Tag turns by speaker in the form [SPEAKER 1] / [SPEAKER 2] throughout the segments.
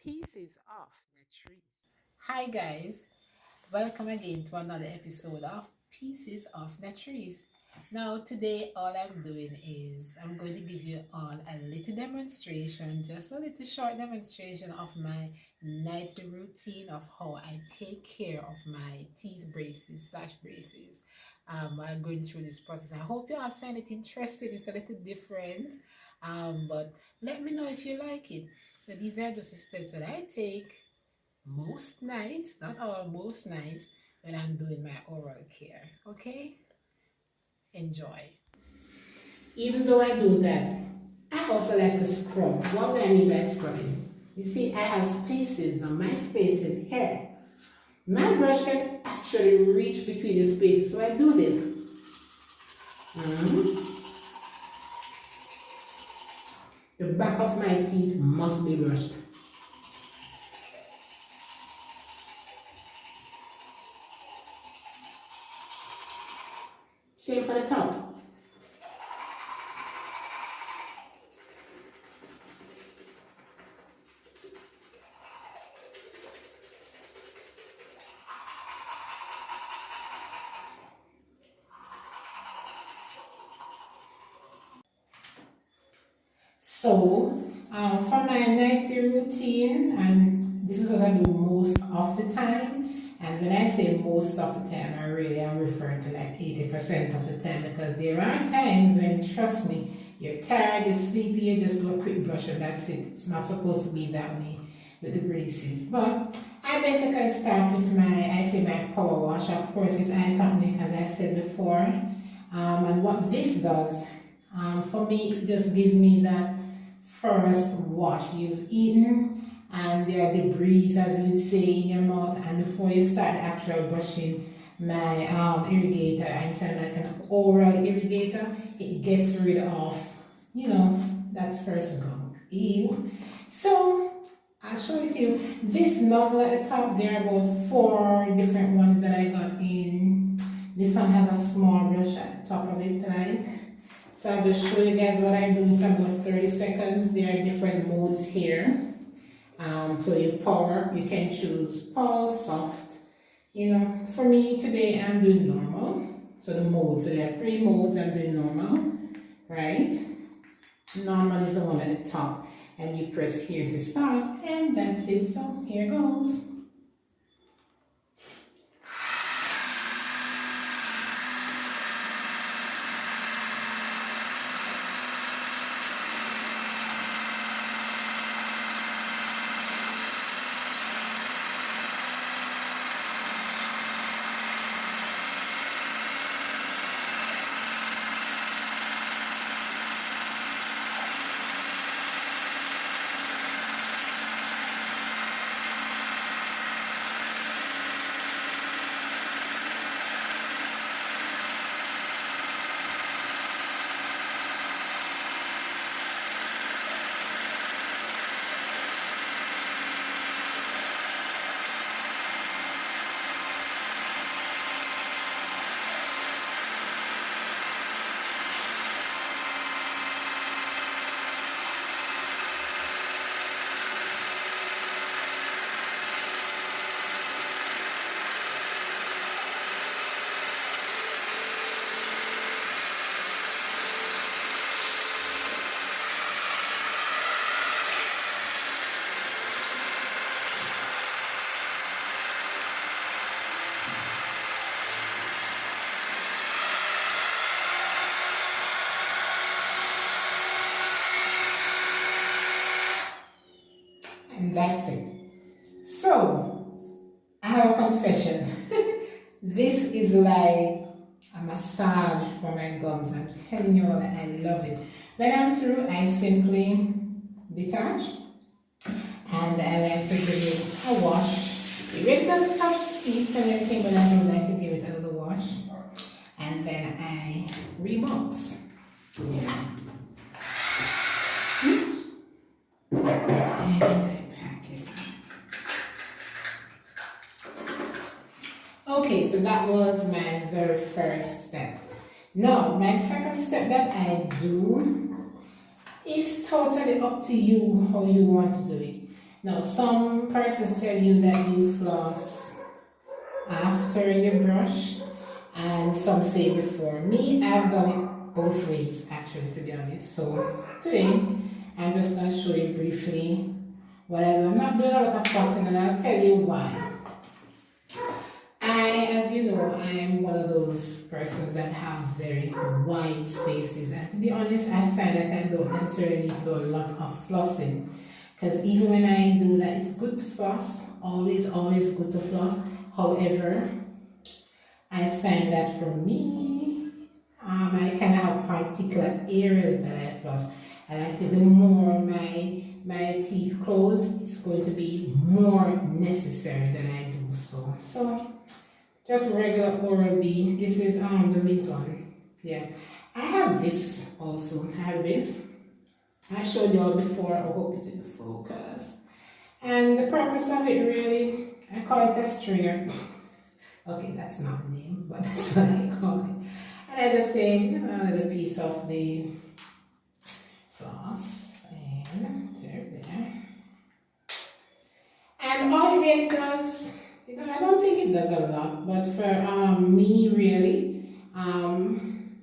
[SPEAKER 1] Pieces of Natrice.
[SPEAKER 2] Hi guys, welcome again to another episode of Pieces of Natrice. Now today all I'm doing is I'm going to give you all a little demonstration, just a little short demonstration of my nightly routine of how I take care of my teeth braces slash braces. I'm going through this process. I hope you all find it interesting. It's a little different, but let me know if you like it. So these are just the steps that I take most nights, not all, most nights when I'm doing my oral care. Okay? Enjoy. Even though I do that, I also like to scrub. What do I mean by scrubbing? You see, I have spaces. Now, my space is here. My brush can actually reach between the spaces, so I do this. The back of my teeth must be brushed. Same for the top. So, for my nightly routine, and this is what I do most of the time. And when I say most of the time, I really am referring to like 80% of the time, because there are times when, trust me, you're tired, you're sleepy, you just do a quick brush and that's it. It's not supposed to be that way with the braces. But I basically start with my power wash. Of course, it's eye tonic, as I said before. And what this does, for me, it just gives me that first wash. You've eaten and there are debris, as we would say, in your mouth, and before you start actual brushing, my irrigator, inside like an oral irrigator, it gets rid of, that first gunk. Ew. So I'll show it to you. This nozzle at the top, there are about 4 different ones that I got in. This one has a small brush at the top of it, like. So I'll just show you guys what I do. It's about 30 seconds. There are different modes here. So you can choose pulse, soft. For me today I'm doing normal. So the modes, so there are 3 modes. I'm doing normal, right? Normal is the one at the top. And you press here to start, and that's it. So here goes. And that's it. So, I have a confession. This is like a massage for my gums. I'm telling you all that I love it. When I'm through, I simply detach and I like to give it a wash. It really doesn't touch the teeth and everything, but I do like to give it a little wash. And then I rebox. Yeah. Oops. And I pack it. Okay, so that was my very first step. Now, my second step that I do is totally up to you how you want to do it. Now, some persons tell you that you floss after you brush, and some say before. Me, I've done it both ways actually, to be honest. So today, I'm just going to show you briefly what I do. I'm not doing a lot of flossing, and I'll tell you why. As you know, I am one of those persons that have very wide spaces. And to be honest, I find that I don't necessarily need to do a lot of flossing. Because even when I do that, it's good to floss. Always, always good to floss. However, I find that for me, I kind of have particular areas that I floss. And I think the more my teeth close, it's going to be more necessary that I do so. So, just regular Oral-B. This is the mint one. Yeah. I have this also. I have this. I showed you all before. I hope it's in focus. And the purpose of it really, I call it a stringer. Okay, that's not the name, but that's what I call it. And I just take the piece of the floss and there. And all it really does, I don't think it does a lot, but for me really,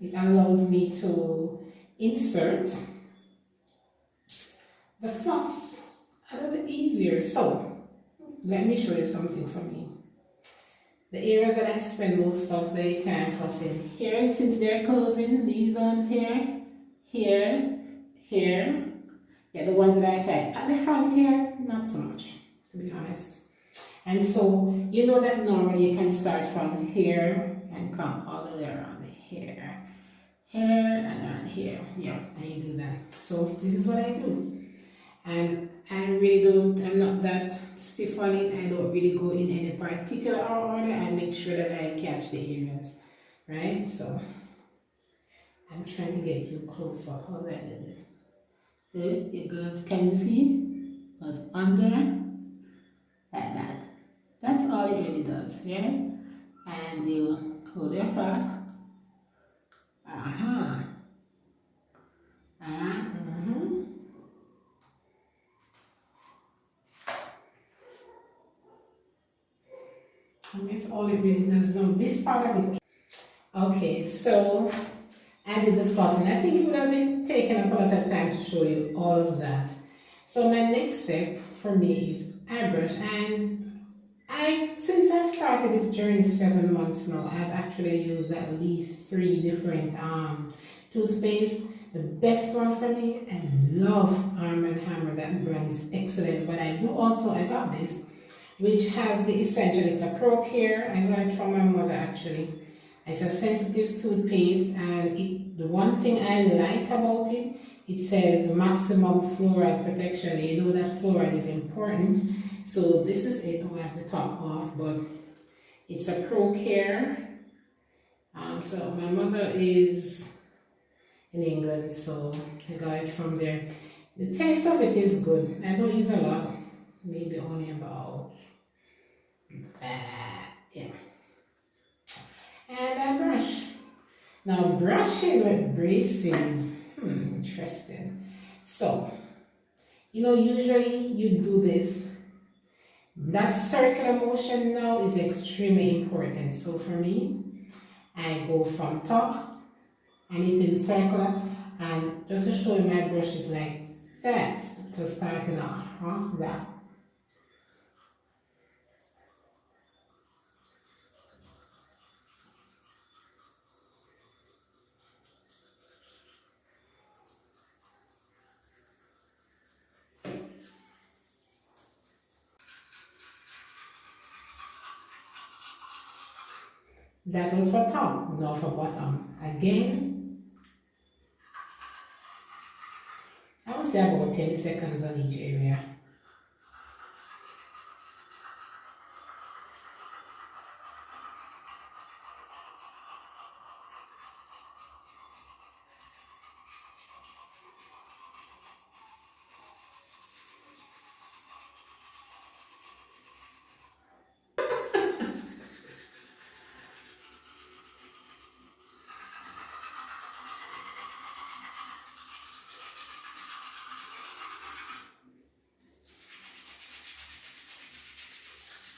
[SPEAKER 2] it allows me to insert the floss a little bit easier. So let me show you something for me. The areas that I spend most of the time flossing here, since they're closing, these ones here, here, here. Yeah, the ones that I tie at the front here, not so much, to be honest. And so, you know that normally you can start from here and come all the way around here. Here and around here. Yeah, and you do that. So this is what I do. And I really don't, I'm not that stiff on it. I don't really go in any particular order. I make sure that I catch the areas. Right? So I'm trying to get you closer. How do I do this? See, it goes, can you see? Goes under, like that. That's all it really does, yeah? And you hold your floss. And that's all it really does. Now, this part of it. Okay, so I did the flossing. I think it would have been taking up a lot of time to show you all of that. So my next step for me is airbrush, and since I've started this journey 7 months now, I've actually used at least 3 different toothpaste. The best one for me, I love Arm & Hammer. That brand is excellent. But I got this, which has the essential. It's a Pro Care. I got it from my mother actually. It's a sensitive toothpaste, and the one thing I like about it, it says maximum fluoride protection. You know that fluoride is important. So this is it. I have the top off, but it's a Pro Care. So my mother is in England, so I got it from there. The taste of it is good. I don't use a lot, maybe only about that. Yeah. And I brush. Now brushing with braces, interesting. So, usually you do this. That circular motion now is extremely important. So for me, I go from top and it's in circular, and just to show you, my brush is like that to starting off, that. That was for top, not for bottom. Again, I would say about 10 seconds on each area.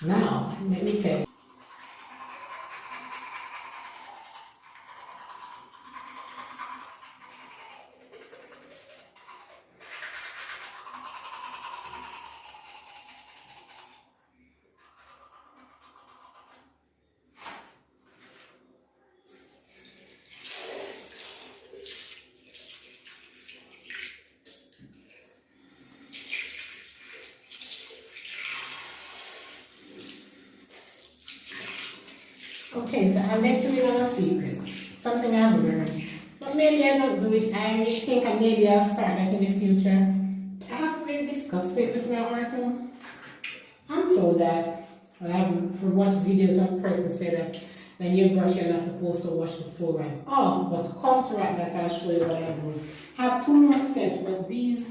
[SPEAKER 2] Now, let me tell you. Okay, so I'll let you in on a secret. Something I've learned. But maybe I don't do it. I think maybe I'll start that in the future. I haven't really discussed it with my oracle. I'm told that, well, I've watched videos of persons say that when you brush, you're not supposed to wash the fluoride off, but to counteract that, I'll show you what I do. I have 2 more steps, but these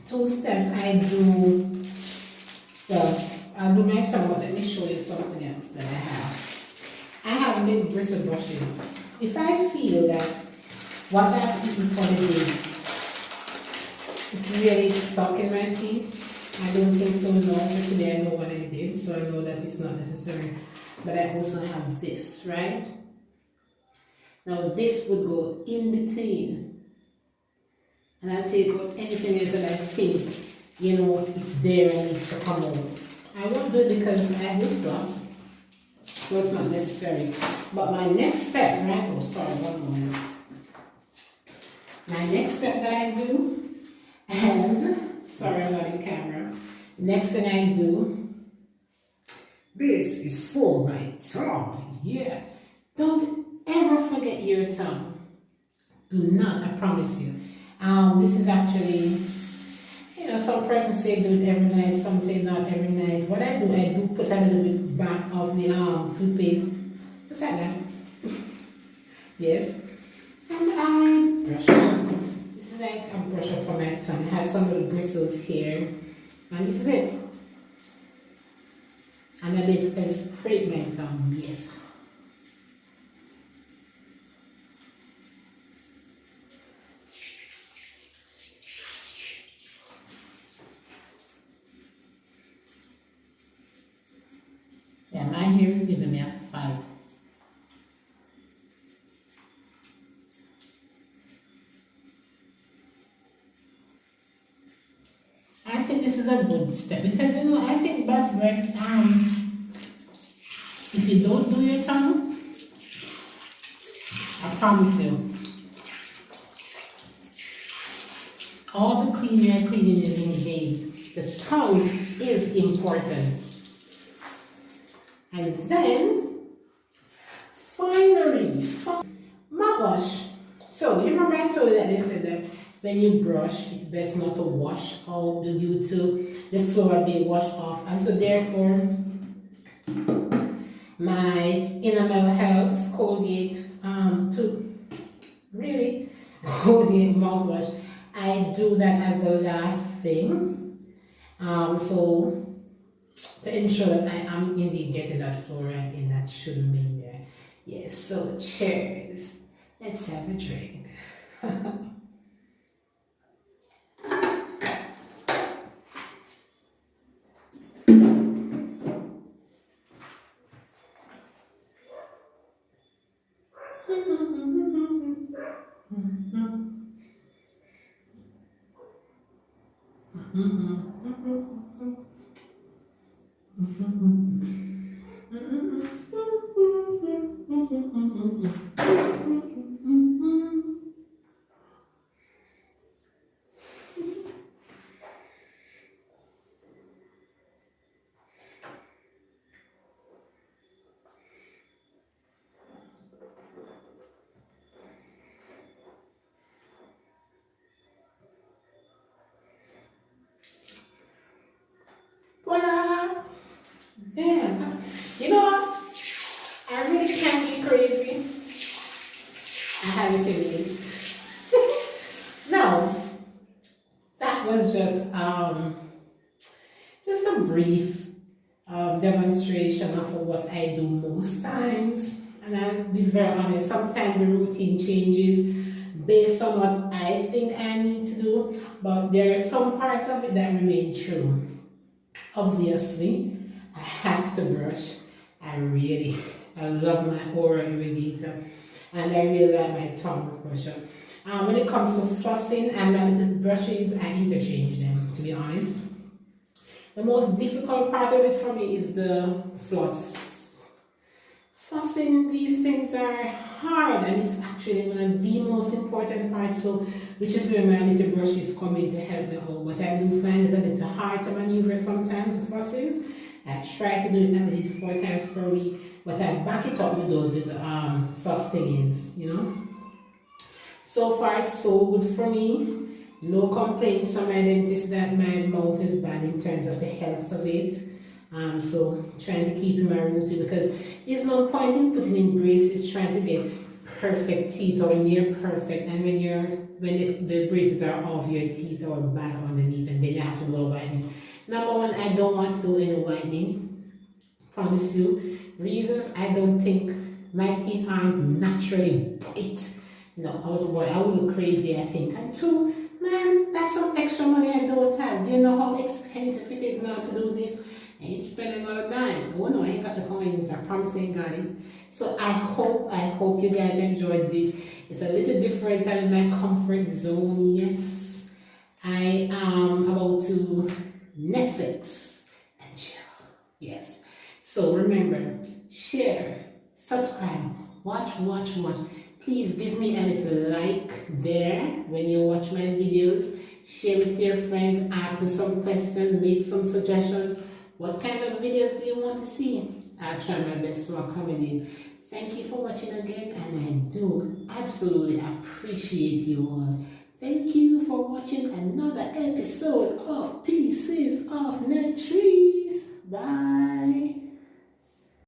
[SPEAKER 2] 2 steps I do, well, I'll do my tongue, but let me show you something else that I have. I have little bristle brushes. If I feel that what I've eaten for the day, it's really stuck in my teeth, I don't think so, no. But today I know what I did, so I know that it's not necessary. But I also have this, right? Now this would go in between. And I take out anything else that I think, you know, it's there and needs to come out. I won't do it because I will floss, so it's not necessary. But my next step, right? Oh, sorry, one moment. My next step that I do, and sorry, I'm not in camera. Next thing I do, this is for my tongue. Yeah. Don't ever forget your tongue. Do not, I promise you. This is actually, you know, some persons say do it every night, some say not every night. What I do put a little bit back of the toothpaste, just like that. Yes. And I brush it. This is like a brush up for my tongue. It has some little bristles here. And this is it. And I basically scrape my tongue, yes. Yeah, my hair is giving me a fight. I think this is a good step because, you know, I think that if you don't do your tongue, I promise you, all the cleaning is in vain. The tongue is important. And then, finally, mouthwash. So, you remember I told you that they said that when you brush, it's best not to wash out due to the fluoride being washed off. And so therefore, my enamel health Colgate Colgate mouthwash, I do that as the last thing. So to ensure that I am indeed getting that fluoride in that shouldn't be there. Yes, so cheers. Let's have a drink. Voila! Yeah. You know what? I really can't be crazy. I have it in me. No, that was just a brief demonstration of what I do most times. And I'll be very honest, sometimes the routine changes based on what I think I need to do, but there are some parts of it that remain true. Obviously, I have to brush. I love my oral irrigator, and I really like my tongue brusher. When it comes to flossing and my brushes, I interchange them, to be honest. The most difficult part of it for me is the floss. Flossing, these things are hard, and it's actually one of the most important parts, so which is where my little brushes come in to help me out. But I do find it a little hard to maneuver sometimes, the flosses. I try to do it at least 4 times per week, but I back it up with those little floss thingies, you know. So far, so good for me. No complaints from my dentist that my mouth is bad in terms of the health of it. So trying to keep my routine, because there's no point in putting in braces trying to get perfect teeth or near perfect, and when the braces are off, your teeth are bad underneath, and then you have to do a whitening. Number one, I don't want to do any whitening. Promise you. Reasons: I don't think my teeth aren't naturally white. No, I was a boy, I would look crazy, I think. And two, man, that's some extra money I don't have. Do you know how expensive it is now to do this? I ain't spending all the dime. Oh no, I ain't got the coins. I promise I ain't got it. So I hope you guys enjoyed this. It's a little different. I'm in my comfort zone. Yes, I am about to Netflix and chill. Yes. So remember, share, subscribe, watch. Please give me a little like there when you watch my videos. Share with your friends, ask some questions, make some suggestions. What kind of videos do you want to see? I'll try my best to accommodate. Thank you for watching again, and I do absolutely appreciate you all. Thank you for watching another episode of Pieces